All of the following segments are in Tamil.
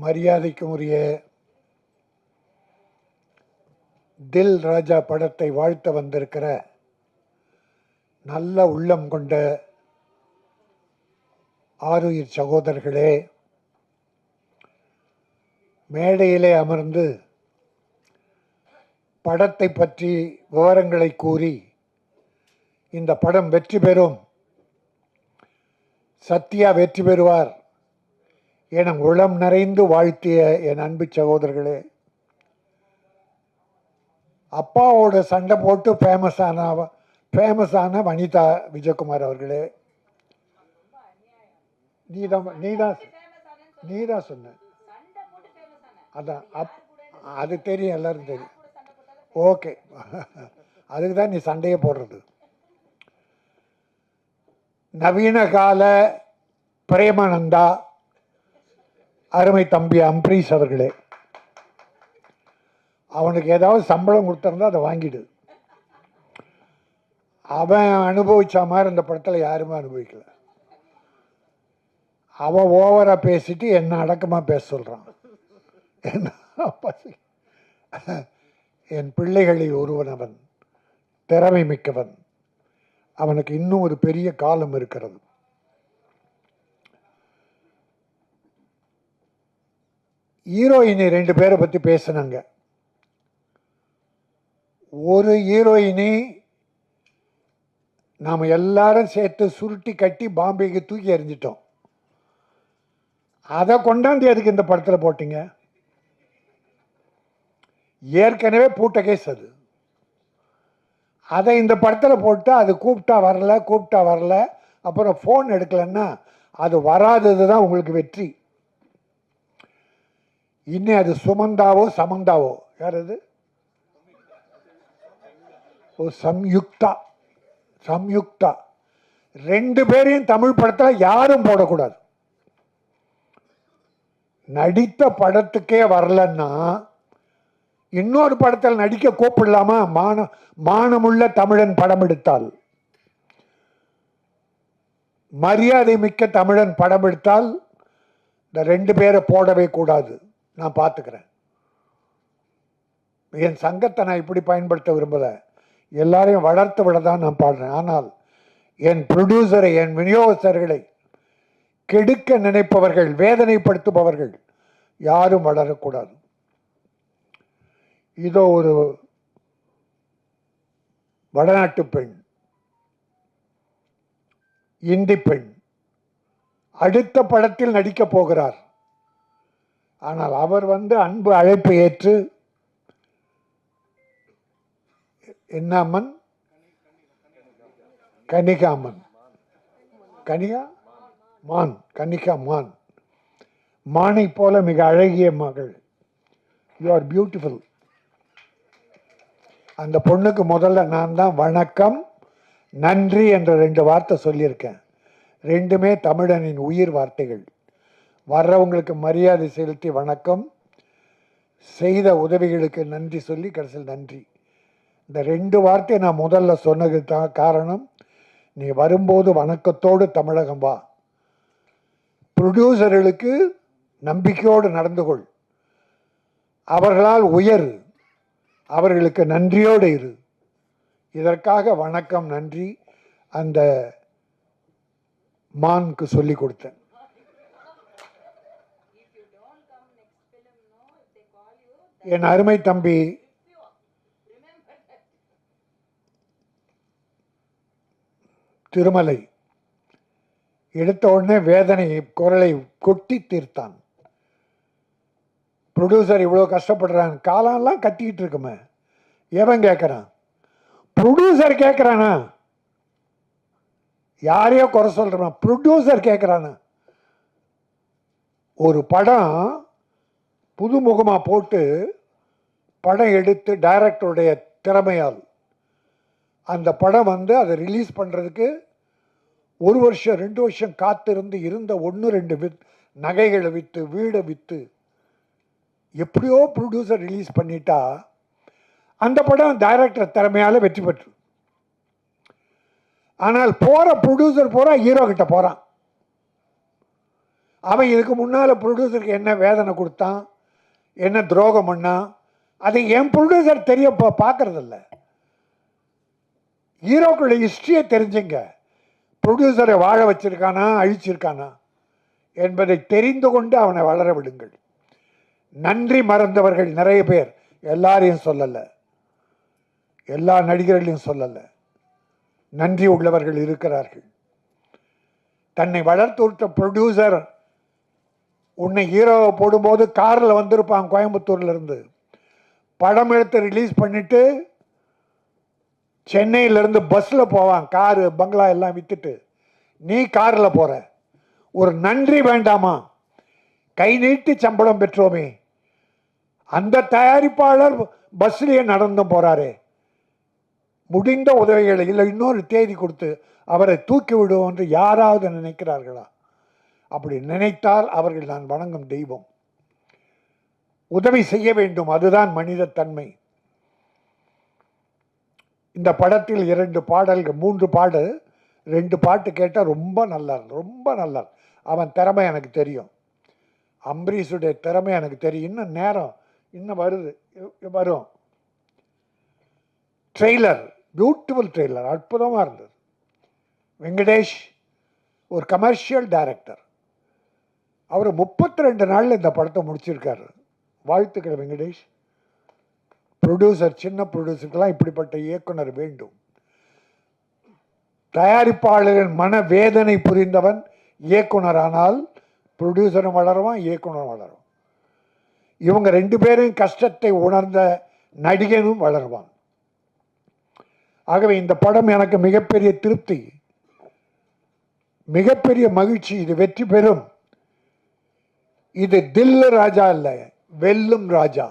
மரியாதைக்கும் உரிய தில் ராஜா படத்தை வாழ்த்த வந்திருக்கிற நல்ல உள்ளம் கொண்ட ஆருயிர் சகோதரர்களே, மேடையிலே அமர்ந்து படத்தை பற்றி விவரங்களை கூறி இந்த படம் வெற்றி பெறும், சத்யா வெற்றி பெறுவார் என உளம் நிறைந்து வாழ்த்திய என் அன்பு சகோதரர்களே, அப்பாவோட சண்டை போட்டு ஃபேமஸான வனிதா விஜயகுமார் அவர்களே, நீதான் சொன்ன. அதான் அது தெரியும், எல்லாரும் தெரியும். ஓகே, அதுக்கு தான் நீ சண்டையை போடுறது. நவீன கால பிரேமானந்தா அருமை தம்பி அம்பரீஷ் அவர்களே, அவனுக்கு ஏதாவது சம்பளம் கொடுத்துருந்தா அதை வாங்கிடு. அவன் அனுபவிச்ச மாதிரி இந்த படத்தில் யாருமே அனுபவிக்கல. அவன் ஓவராக பேசிட்டு என்ன அடக்கமாக பேச சொல்கிறான். என் பிள்ளைகளில் ஒருவன் அவன், திறமை மிக்கவன். அவனுக்கு இன்னும் ஒரு பெரிய காலம் இருக்கிறது. ஹீரோயினி 2 பேரை பற்றி பேசினாங்க. ஒரு ஹீரோயினி நாம் எல்லாரும் சேர்த்து சுருட்டி கட்டி பாம்பேக்கு தூக்கி எறிஞ்சிட்டோம். அதை கொண்டாந்து எதுக்கு இந்த படத்தில் போட்டிங்க? ஏற்கனவே பூட்ட கேஸ் அது. அதை இந்த படத்தில் போட்டு அது கூப்பிட்டா வரல, அப்புறம் ஃபோன் எடுக்கலன்னா அது வராதது தான் உங்களுக்கு வெற்றி. இன்னும் அது சுமந்தாவோ சமந்தாவோ, யார் அது? சம்யுக்தா 2 பேரையும் தமிழ் படத்தில் யாரும் போடக்கூடாது. நடித்த படத்துக்கே வரலன்னா இன்னொரு படத்தில் நடிக்க கூப்பிடலாமா? மானமுள்ள தமிழன் படம் எடுத்தால், மரியாதை மிக்க தமிழன் படம் எடுத்தால் இந்த 2 பேரை போடவே கூடாது. நான் பார்த்துக்கிறேன். என் சங்கத்தை நான் இப்படி பயன்படுத்த விரும்பல, எல்லாரையும் வளர்த்து விட தான் நான் பாடுறேன். ஆனால் என் ப்ரொடியூசரை, என் விநியோகஸ்தர்களை கெடுக்க நினைப்பவர்கள், வேதனைப்படுத்துபவர்கள் யாரும் வளரக்கூடாது. இதோ ஒரு வடநாட்டு பெண், இந்தி பெண் அடுத்த படத்தில் நடிக்கப் போகிறார். ஆனால் அவர் அன்பு அழைப்பு ஏற்று, என்ன அம்மன்? கனிகா மான், மானை போல மிக அழகிய மகள். You are beautiful. அந்த பொண்ணுக்கு முதல்ல நான் தான் வணக்கம் நன்றி என்ற 2 வார்த்தை சொல்லியிருக்கேன். 2மே தமிழனின் உயிர் வார்த்தைகள். வர்றவங்களுக்கு மரியாதை செலுத்தி வணக்கம், செய்த உதவிகளுக்கு நன்றி சொல்லி கடைசியில் நன்றி. இந்த 2 வார்த்தையை நான் முதல்ல சொன்னது தான் காரணம். நீ வரும்போது வணக்கத்தோடு தமிழகம் வா. ப்ரொடியூசர்களுக்கு நம்பிக்கையோடு நடந்து கொள். அவர்களால் உயர், அவர்களுக்கு நன்றியோடு இரு. இதற்காக வணக்கம் நன்றி அந்த மானுக்கு சொல்லி கொடுத்தேன். என் அருமை தம்பி திருமலை எடுத்த உடனே வேதனை குரலை கொட்டி தீர்த்தான். ப்ரொடியூசர் இவ்வளோ கஷ்டப்படுறான், காலம்லாம் கட்டிக்கிட்டு இருக்குமே, எவன் கேட்குறான்? ப்ரொடியூசர் கேட்குறானா? யாரையோ குறை சொல்கிறான், ப்ரொடியூசர் கேட்குறானா? ஒரு படம் புதுமுகமாக போட்டு படம் எடுத்து டைரக்டருடைய திறமையால் அந்த படம் அதை ரிலீஸ் பண்ணுறதுக்கு 1 வருஷம் 2 வருஷம் காத்திருந்து இருந்த 1-2 நகைகளை விற்று வீடை விற்று எப்படியோ ப்ரொடியூசர் ரிலீஸ் பண்ணிட்டா அந்த படம் டைரக்டர் திறமையால் வெற்றி பெற்று. ஆனால் போகிற ப்ரொடியூசர் ஹீரோ கிட்ட போகிறான். அவன் இதுக்கு முன்னால் ப்ரொடியூசருக்கு என்ன வேதனை கொடுத்தான், என்ன துரோகம் பண்ணான், அதை என் ப்ரொடியூசர் தெரிய பார்க்கறதில்ல. ஹீரோக்களுடைய ஹிஸ்ட்ரியை தெரிஞ்சுங்க. ப்ரொடியூசரை வாழ வச்சிருக்கானா அழிச்சிருக்கானா என்பதை தெரிந்து கொண்டு அவனை வளர விடுங்கள். நன்றி மறந்தவர்கள் நிறைய பேர், எல்லாரையும் சொல்லலை, எல்லா நடிகர்களையும் சொல்லலை, நன்றி உள்ளவர்கள் இருக்கிறார்கள். தன்னை வளர்த்து விட்ட ப்ரொடியூசர் உன்னை ஹீரோவை போடும்போது காரில் வந்திருப்பான் கோயம்புத்தூர்ல இருந்து, படம் எடுத்து ரிலீஸ் பண்ணிட்டு சென்னையிலேருந்து பஸ்ஸில் போவான், காரு பங்களா எல்லாம் விற்றுட்டு. நீ காரில் போகிற, ஒரு நன்றி வேண்டாமா? கை நீட்டி சம்பளம் பெற்றோமே, அந்த தயாரிப்பாளர் பஸ்லேயே நடந்து போகிறாரே, முடிந்த உதவிகளை இல்லை இன்னொரு தேதி கொடுத்து அவரை தூக்கி விடுவோம் என்று யாராவது நினைக்கிறார்களா? அப்படி நினைத்தால் அவர்கள் நான் வணங்கும் தெய்வம். உதவி செய்ய வேண்டும், அதுதான் மனித தன்மை. இந்த படத்தில் 2 பாடல்கள் 3 பாடு 2 பாட்டு கேட்டால் ரொம்ப நல்லா, ரொம்ப நல்லா. அவன் திறமை எனக்கு தெரியும், அம்பரீஷுடைய திறமை எனக்கு தெரியும். இன்னும் நேரம் இன்னும் வருது, வரும். ட்ரெய்லர், பியூட்டிஃபுல் ட்ரெய்லர், அற்புதமாக இருந்தது. வெங்கடேஷ் ஒரு கமர்ஷியல் டைரக்டர், அவர் 32 நாளில் இந்த படத்தை முடிச்சிருக்காரு. வாழ்த்துக்கள் வெங்கடேஷ். ப்ரொடியூசர், சின்ன ப்ரொடியூசருக்கெல்லாம் இப்படிப்பட்ட இயக்குனர் வேண்டும். தயாரிப்பாளர்கள் மனவேதனை புரிந்தவன் இயக்குனரானால் ப்ரொடியூசரும் வளருவான், இயக்குனரும் வளரும். இவங்க 2 பேரும் கஷ்டத்தை உணர்ந்த நடிகனும் வளருவான். ஆகவே இந்த படம் எனக்கு மிகப்பெரிய திருப்தி, மிகப்பெரிய மகிழ்ச்சி. இது வெற்றி பெறும். இது தில்லு ராஜா இல்லை, வெல்லும் ராஜா.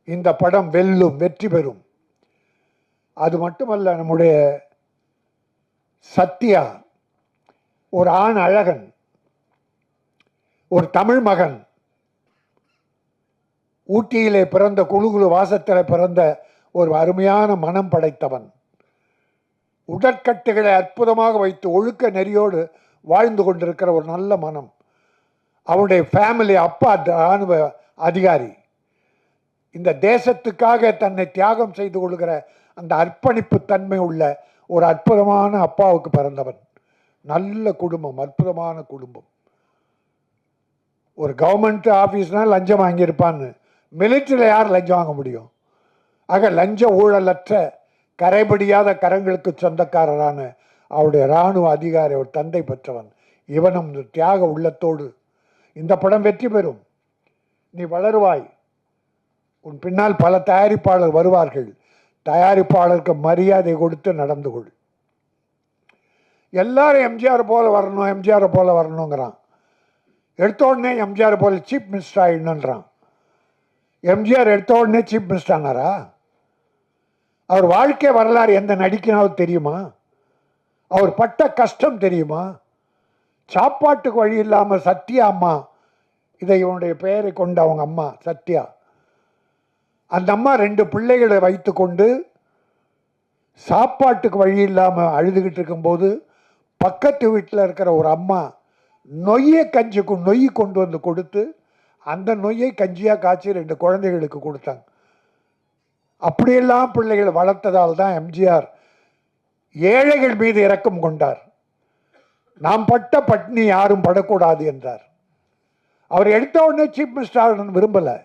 இந்த படம் வெல்லும், வெற்றி பெறும். அது மட்டுமல்ல, நம்முடைய சத்யா ஒரு ஆண் அழகன், ஒரு தமிழ் மகன், ஊட்டியிலே பிறந்த, குழுகுழு வாசத்தில் பிறந்த ஒரு அருமையான மனம் படைத்தவன். உடற்கட்டுகளை அற்புதமாக வைத்து ஒழுக்க நெறியோடு வாழ்ந்து கொண்டிருக்கிற ஒரு நல்ல மனம். அவனுடைய ஃபேமிலி, அப்பா இராணுவ அதிகாரி. இந்த தேசத்துக்காக தன்னை தியாகம் செய்து கொள்கிற அந்த அர்ப்பணிப்பு தன்மை உள்ள ஒரு அற்புதமான அப்பாவுக்கு பிறந்தவன். நல்ல குடும்பம், அற்புதமான குடும்பம். ஒரு கவர்மெண்ட் ஆஃபீஸ்னால் லஞ்சம் வாங்கியிருப்பான்னு, மிலிட்டரியில் யார் லஞ்சம் வாங்க முடியும்? ஆக லஞ்ச ஊழலற்ற கரைபடியாத கரங்களுக்கு சொந்தக்காரரான அவருடைய இராணுவ அதிகாரி, ஒரு தந்தை பெற்றவன். இவனும் தியாக உள்ளத்தோடு இந்த படம் வெற்றி பெறும். நீ வளருவாய், உன் பின்னால் பல தயாரிப்பாளர் வருவார்கள். தயாரிப்பாளருக்கு மரியாதை கொடுத்து நடந்து கொள். எல்லாரும் எம்ஜிஆர் போல வரணும், எம்ஜிஆர் போல வரணுங்கிறான். எடுத்த உடனே எம்ஜிஆர் போல சீஃப் மினிஸ்டர் ஆயிடணுன்றான். எம்ஜிஆர் எடுத்த உடனே சீஃப் மினிஸ்டர் ஆனாரா? அவர் வாழ்க்கை வரலாறு எந்த நடிக்கினாலும் தெரியுமா? அவர் பட்ட கஷ்டம் தெரியுமா? சாப்பாட்டுக்கு வழி இல்லாமல் சத்யா அம்மா, இதை இவனுடைய பெயரை கொண்டு அவங்க அம்மா சத்யா, அந்த அம்மா 2 பிள்ளைகளை வைத்து கொண்டு சாப்பாட்டுக்கு வழி இல்லாமல் அழுதுகிட்டு இருக்கும்போது பக்கத்து வீட்டில் இருக்கிற ஒரு அம்மா நொய்யை கஞ்சிக்கும் நொய் கொண்டு வந்து கொடுத்து அந்த நொய்யை கஞ்சியாக காய்ச்சி 2 குழந்தைகளுக்கு கொடுத்தாங்க. அப்படியெல்லாம் பிள்ளைகளை வளர்த்ததால் தான் எம்ஜிஆர் ஏழைகள் மீது இரக்கம் கொண்டார். நாம் பட்ட பட்னி யாரும் படக்கூடாது என்றார். அவர் எடுத்த உடனே சீஃப் மினிஸ்டர் விரும்பலை.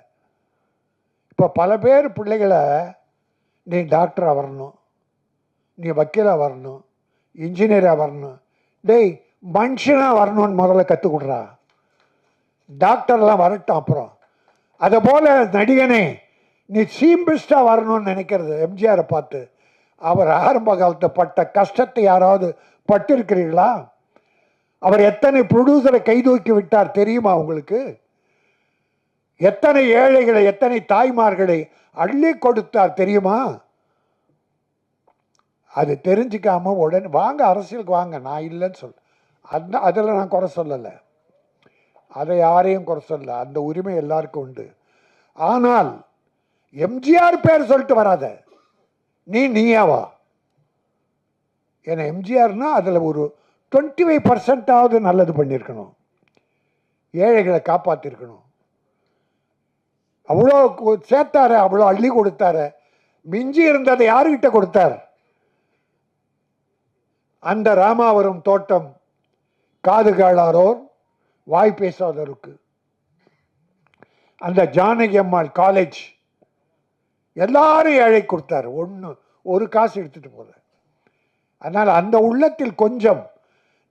இப்போ பல பேர் பிள்ளைகளை, நீ டாக்டராக வரணும், நீ வக்கீலாக வரணும், இன்ஜினியராக வரணும், டேய் மனுஷனாக வரணும்னு முதல்ல கற்றுக் கொடுறா, டாக்டர்லாம் வரட்டும் அப்புறம். அதை போல் நடிகனே, நீ சீஃப் மினிஸ்டராக வரணும்னு நினைக்கிறது எம்ஜிஆரை பார்த்து. அவர் ஆரம்ப காலத்தை பட்ட கஷ்டத்தை யாராவது பட்டிருக்கிறீர்களா? அவர் எத்தனை ப்ரொடியூசரை கைதூக்கி விட்டார் தெரியுமா உங்களுக்கு? எத்தனை ஏழைகளை, எத்தனை தாய்மார்களை அள்ளி கொடுத்தார் தெரியுமா? அது தெரிஞ்சிக்காம உடனே வாங்க அரசியலுக்கு வாங்க, நான் இல்லைன்னு சொல்ல, அதில் நான் குறை சொல்லலை, அதை யாரையும் குறை சொல்லலை, அந்த உரிமை எல்லாருக்கும் உண்டு. ஆனால் எம்ஜிஆர் பேர் சொல்லிட்டு வராத, நீயாவா? ஏன்னா எம்ஜிஆர்னா அதில் ஒரு 25% நல்லது பண்ணியிருக்கணும். ஏழைகளை காப்பாற்றிருக்கணும். அவ்வளோ சேர்த்தார, அவ்வளோ அள்ளி கொடுத்தார. மிஞ்சி இருந்ததை யாருக்கிட்ட கொடுத்தார்? அந்த ராமாவரம் தோட்டம் காது கேளாரோர் வாய் பேசாதோருக்கு, அந்த ஜானகி அம்மாள் காலேஜ் எல்லாரும் ஏழை கொடுத்தார். ஒரு காசு எடுத்துட்டு போல. அதனால் அந்த உள்ளத்தில் கொஞ்சம்,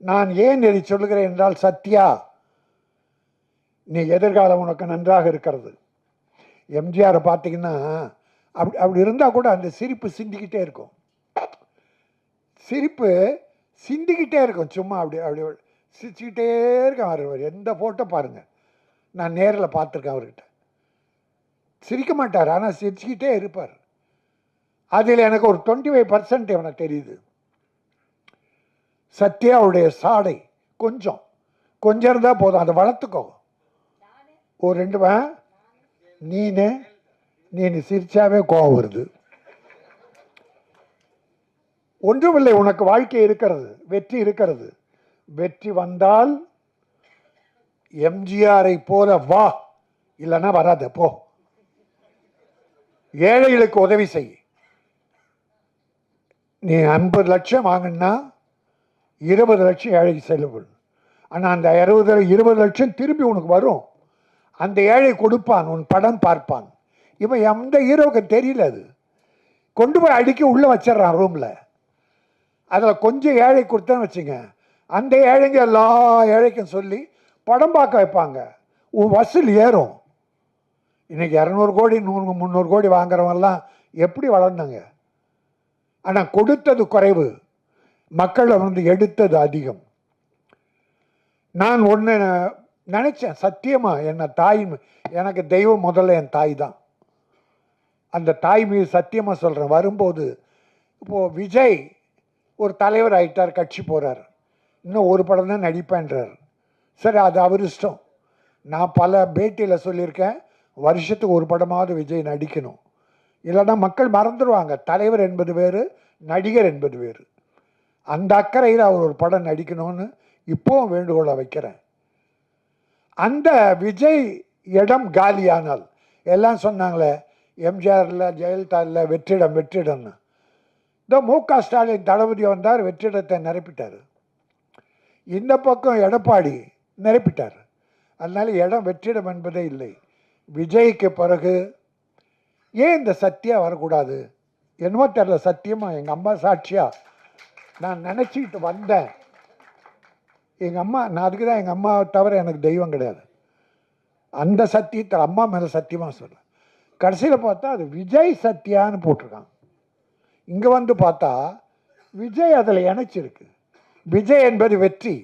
நான் ஏன் இதை சொல்லுகிறேன் என்றால், சத்யா, நீ எதிர்காலம் உனக்கு நன்றாக இருக்கிறது. எம்ஜிஆரை பார்த்தீங்கன்னா அப்படி இருந்தால் கூட அந்த சிரிப்பு சிந்திக்கிட்டே இருக்கும். சிரிப்பு சிந்திக்கிட்டே இருக்கும். சும்மா அப்படி சிரிச்சுக்கிட்டே இருக்கான் அவர். எந்த ஃபோட்டோ பாருங்கள், நான் நேரில் பார்த்துருக்கேன் அவர்கிட்ட. சிரிக்க மாட்டார், ஆனால் சிரிச்சுக்கிட்டே இருப்பார். அதில் எனக்கு ஒரு 25% எனக்கு தெரியுது. சத்யாவுடைய சாடை கொஞ்சம் இருந்தால் போதும், அதை வளர்த்துக்கோ. ஒரு 2 நீ சிரிச்சாவே கோபம் வருது. ஒன்றுமில்லை, உனக்கு வாழ்க்கை இருக்கிறது, வெற்றி இருக்கிறது. வெற்றி வந்தால் எம்ஜிஆரை போல வா, இல்லைன்னா வராத போ. ஏழைகளுக்கு உதவி செய். நீ 50 லட்சம் வாங்கினா 20 லட்சம் ஏழைக்கு செலவு. ஆனால் அந்த 20 லட்சம் திரும்பி உனக்கு வரும். அந்த ஏழை கொடுப்பான், உன் படம் பார்ப்பான். இவன் எந்த ஹீரோவுக்கு தெரியல. அது கொண்டு போய் அடிக்க உள்ளே வச்சிடறான் ரூமில். அதில் கொஞ்சம் ஏழை கொடுத்தேன்னு வச்சுங்க, அந்த ஏழைங்க எல்லா ஏழைக்கும் சொல்லி படம் பார்க்க வைப்பாங்க. உன் வசூல் ஏறும். இன்றைக்கி 200 கோடி 100 300 கோடி வாங்குறவங்கெல்லாம் எப்படி வளர்ந்தாங்க? ஆனால் கொடுத்தது குறைவு, மக்களை எடுத்தது அதிகம். நான் ஒன்று நினச்சேன், சத்தியமாக எனக்கு தெய்வம் முதல்ல என் தாய் தான். அந்த தாய் மீது சத்தியமாக சொல்கிறேன். வரும்போது இப்போது விஜய் ஒரு தலைவர் ஆகிட்டார், கட்சி போகிறார், இன்னும் ஒரு படம் தான் நடிப்பேன்றார். சரி, அது அவர் இஷ்டம். நான் பல பேட்டியில் சொல்லியிருக்கேன், வருஷத்துக்கு ஒரு படமாவது விஜய் நடிக்கணும். இல்லைன்னா மக்கள் மறந்துடுவாங்க. தலைவர் என்பது வேறு, நடிகர் என்பது வேறு. அந்த அக்கறையில் அவர் ஒரு படம் நடிக்கணும்னு இப்போவும் வேண்டுகோளை வைக்கிறேன். அந்த விஜய் இடம் காலியானால், எல்லாம் சொன்னாங்களே எம்ஜிஆர் இல்லை, ஜெயலலிதா இல்லை, வெற்றிடம்னு. இந்த மு.க. ஸ்டாலின் தளபதி வந்தார், வெற்றிடத்தை நிரப்பிட்டார். இந்த பக்கம் எடப்பாடி நிரப்பிட்டார். அதனால இடம் வெற்றிடம் என்பதே இல்லை. விஜய்க்கு பிறகு ஏன் இந்த சத்யா வரக்கூடாது? என்னமோ தெரியல, சத்தியமாக எங்கள் அம்மா சாட்சியா நான் நினச்சிக்கிட்டு வந்தேன். எங்கள் அம்மா, நான் அதுக்கு தான் எங்கள் அம்மாவை தவிர எனக்கு தெய்வம் கிடையாது. அந்த சத்தியத்தை அம்மா மேலே சத்தியமாக சொல்ல. கடைசியில் பார்த்தா அது விஜய் சத்யான்னு போட்டிருக்காங்க. இங்கே வந்து பார்த்தா விஜய் அதில் இணைச்சிருக்கு. விஜய் என்பது வெற்றி.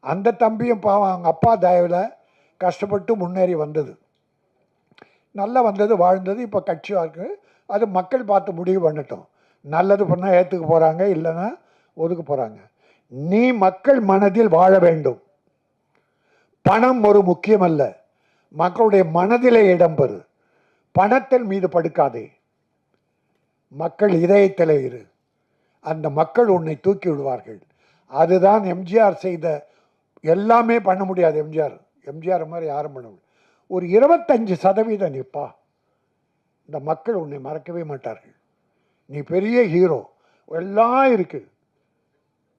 அந்த தம்பியும் பாவம் அவங்க அப்பா தயவில் கஷ்டப்பட்டு முன்னேறி வந்தது, நல்லா வந்தது, வாழ்ந்தது. இப்போ கட்சியாக இருக்குது. அது மக்கள் பார்த்து முடிவு பண்ணட்டும். நல்லது பண்ணால் ஏற்றுக்க போகிறாங்க, இல்லைன்னா ஒதுக்க போகிறாங்க. நீ மக்கள் மனதில் வாழ வேண்டும். பணம் ஒரு முக்கியமல்ல, மக்களுடைய மனதிலே இடம்பெறு. பணத்தின் மீது படுக்காதே, மக்கள் இதயத்தில் இரு. அந்த மக்கள் உன்னை தூக்கி விடுவார்கள். அதுதான் எம்ஜிஆர் செய்த. எல்லாமே பண்ண முடியாது எம்ஜிஆர் மாதிரி யாரும் பண்ண முடியாது. ஒரு 25% நிற்பா, இந்த மக்கள் உன்னை மறக்கவே மாட்டார்கள். நீ பெரிய ஹீரோ, எல்லாம் இருக்குது.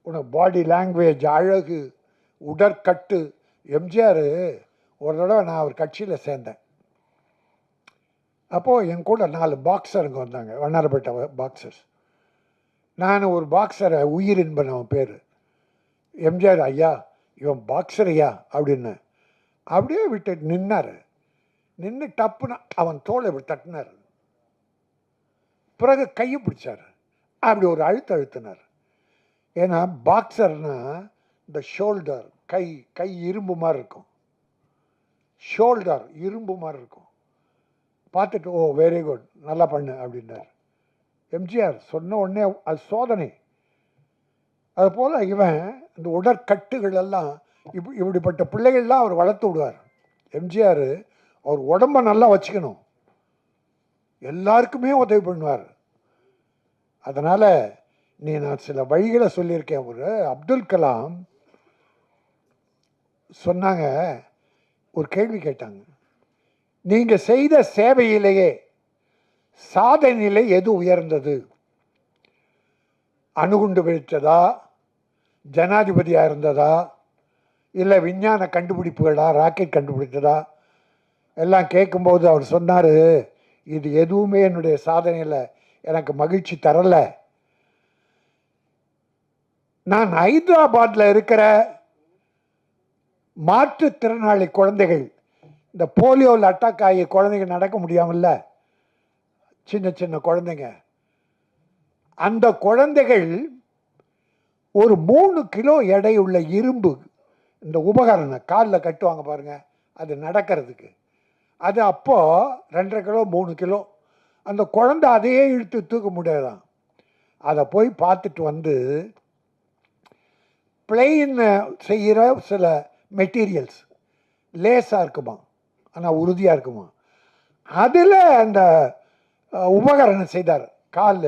உனக்கு பாடி லாங்குவேஜ், அழகு, உடற்கட்டு. எம்ஜிஆர் ஒரு தடவை நான் அவர் கட்சியில் சேர்ந்தேன். அப்போது என் கூட 4 பாக்ஸருங்க வந்தாங்க, வண்ணாரப்பேட்டை பாக்ஸர்ஸ். நான் ஒரு பாக்ஸரை உயிரின்பன், அவன் பேர். எம்ஜிஆர், ஐயா இவன் பாக்ஸர் ஐயா அப்படின்னு அப்படியே விட்டு நின்னார். நின்று டப்புன்னு அவன் தோலை இப்படி தட்டினார். பிறகு கையை பிடிச்சார், அப்படி ஒரு அழுத்தினார். ஏன்னா பாக்ஸர்னா இந்த ஷோல்டர், கை இரும்பு மாதிரி இருக்கும். ஷோல்டர் இரும்பு மாதிரி இருக்கும். பார்த்துட்டு, ஓ வெரி குட், நல்லா பண்ணு அப்படின்னார். எம்ஜிஆர் சொன்ன உடனே அது சோதனை. அதுபோல் இவன் இந்த உடற்கட்டுகள் எல்லாம் இப்படிப்பட்ட பிள்ளைகள்லாம் அவர் வளர்த்து விடுவார். எம்ஜிஆர் அவர் உடம்பை நல்லா வச்சுக்கணும், எல்லாருக்குமே உதவி பண்ணுவார். அதனால் நான் சில வழிகளை சொல்லியிருக்கேன். ஒரு அப்துல் கலாம் சொன்னாங்க, ஒரு கேள்வி கேட்டாங்க. நீங்கள் செய்த சேவையிலேயே சாதனையிலே எது உயர்ந்தது? அணுகுண்டு வெடித்ததா, ஜனாதிபதியாக இருந்ததா, இல்லை விஞ்ஞான கண்டுபிடிப்புகளா, ராக்கெட் கண்டுபிடித்ததா? எல்லாம் கேட்கும்போது அவர் சொன்னார், இது எதுவுமே என்னுடைய சாதனையில் எனக்கு மகிழ்ச்சி தரலை. நான் ஹைதராபாத்தில் இருக்கிற மாற்றுத்திறனாளி குழந்தைகள், இந்த போலியோவில் அட்டாக் ஆகி குழந்தைங்க நடக்க முடியாமல்ல, சின்ன சின்ன குழந்தைங்க, அந்த குழந்தைகள் ஒரு 3 கிலோ எடையுள்ள இரும்பு, இந்த உபகரணம் காலில் கட்டுவாங்க பாருங்க, அது நடக்கிறதுக்கு, அது அப்போ 2.5 கிலோ 3 கிலோ. அந்த குழந்தை அதையே இழுத்து தூக்க முடியாதான். அதை போய் பார்த்துட்டு வந்து பிளெயின் செய்கிற சில மெட்டீரியல்ஸ் லேஸாக இருக்குமா, ஆனால் உறுதியாக இருக்குமா, அதில் அந்த உபகரணம் செய்தார் கால்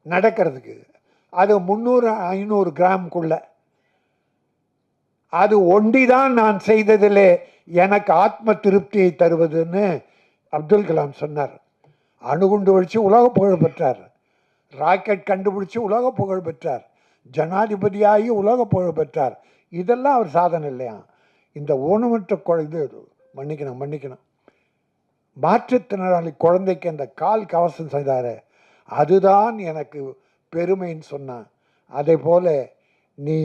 நடக்கிறதுக்கு. அது 300-500 கிராமுக்குள்ள. அது ஒண்டிதான் நான் செய்ததிலே எனக்கு ஆத்ம திருப்தியை தருவதுன்னு அப்துல் கலாம் சொன்னார். அணுகுண்டு வெடிச்சு உலக புகழ் பெற்றார், ராக்கெட் கண்டுபிடிச்சு உலக புகழ் பெற்றார், ஜனாதிபதியாகி உலக புகழ் பெற்றார். இதெல்லாம் அவர் சாதனை இல்லையா? இந்த ஊனமற்ற குழந்தை, மன்னிக்கணும், மாற்றுத்திறனாளி குழந்தைக்கு அந்த கால் கவசம் செய்தார், அதுதான் எனக்கு பெருமைன்னு சொன்னான். அதே போல நீ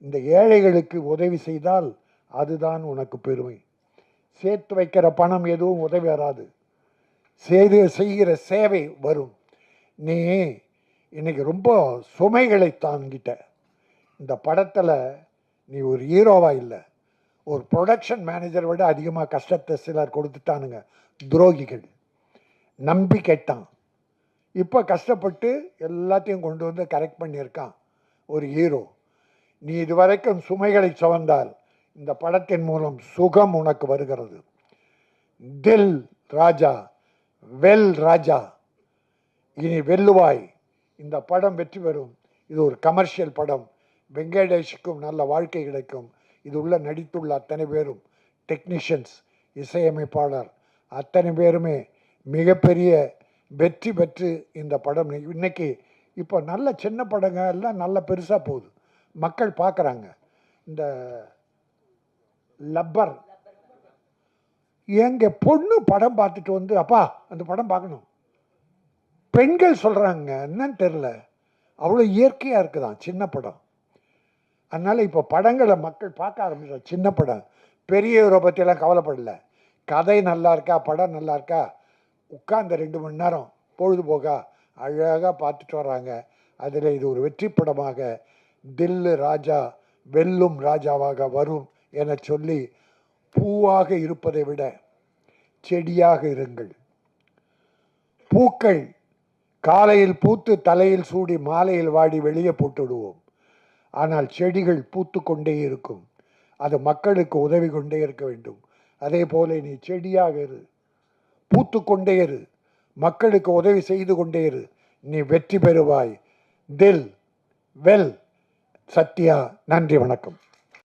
இந்த ஏழைகளுக்கு உதவி செய்தால் அதுதான் உனக்கு பெருமை. சேர்த்து வைக்கிற பணம் எதுவும் உதவி வராது, செய்கிற சேவை வரும். நீ இன்னைக்கு ரொம்ப சுமைகளை தாங்கிட்ட. இந்த படத்தில் நீ ஒரு ஹீரோவா இல்லை, ஒரு ப்ரொடக்ஷன் மேனேஜரை விட அதிகமாக கஷ்டத்தை சிலர் கொடுத்துட்டானுங்க, துரோகிகள். நம்பி கேட்டான், இப்போ கஷ்டப்பட்டு எல்லாத்தையும் கொண்டு வந்து கரெக்ட் பண்ணியிருக்கான் ஒரு ஹீரோ. நீ இதுவரைக்கும் சுமைகளை சுமந்தால் இந்த படத்தின் மூலம் சுகம் உனக்கு வருகிறது. தில் ராஜா, வெல் ராஜா, இனி வெல்லுவாய். இந்த படம் வெற்றி பெறும். இது ஒரு கமர்ஷியல் படம். வெங்கடேஷுக்கும் நல்ல வாழ்க்கை கிடைக்கும். இது உள்ள நடித்துள்ள அத்தனை பேரும், டெக்னீஷியன்ஸ், இசையமைப்பாளர் அத்தனை பேருமே மிகப்பெரிய வெற்றி பெற்று இந்த படம் இன்னைக்கு இப்போ நல்ல சின்ன படங்க எல்லாம் நல்ல பெருசாக போகுது, மக்கள் பார்க்குறாங்க. இந்த லப்பர், எங்க பொண்ணு படம் பார்த்துட்டு வந்து, அப்பா அந்த படம் பார்க்கணும், பெண்கள் சொல்கிறாங்க, என்னன்னு தெரில, அவ்வளோ இயற்கையாக இருக்குதான் சின்ன படம். அதனால் இப்போ படங்களை மக்கள் பார்க்க ஆரம்பிச்சாங்க. சின்ன படம், பெரியவரை பற்றியெல்லாம் கவலைப்படலை. கதை நல்லா இருக்கா, படம் நல்லா இருக்கா, உட்கார்ந்த 2 மணி நேரம் பொழுதுபோக்கா அழகாக பார்த்துட்டு வர்றாங்க. அதில் இது ஒரு வெற்றி படமாக தில்லு ராஜா வெல்லும் ராஜாவாக வரும் என சொல்லி, பூவாக இருப்பதை விட செடியாக இருங்கள். பூக்கள் காலையில் பூத்து தலையில் சூடி மாலையில் வாடி வெளியே போட்டு விடுவோம். ஆனால் செடிகள் பூத்து கொண்டே இருக்கும், அது மக்களுக்கு உதவி கொண்டே இருக்க வேண்டும். அதே போல நீ செடியாக இரு, பூத்து கொண்டே இரு, மக்களுக்கு உதவி செய்து கொண்டே இரு, நீ வெற்றி பெறுவாய். தில் வெல் சத்யா. நன்றி, வணக்கம்.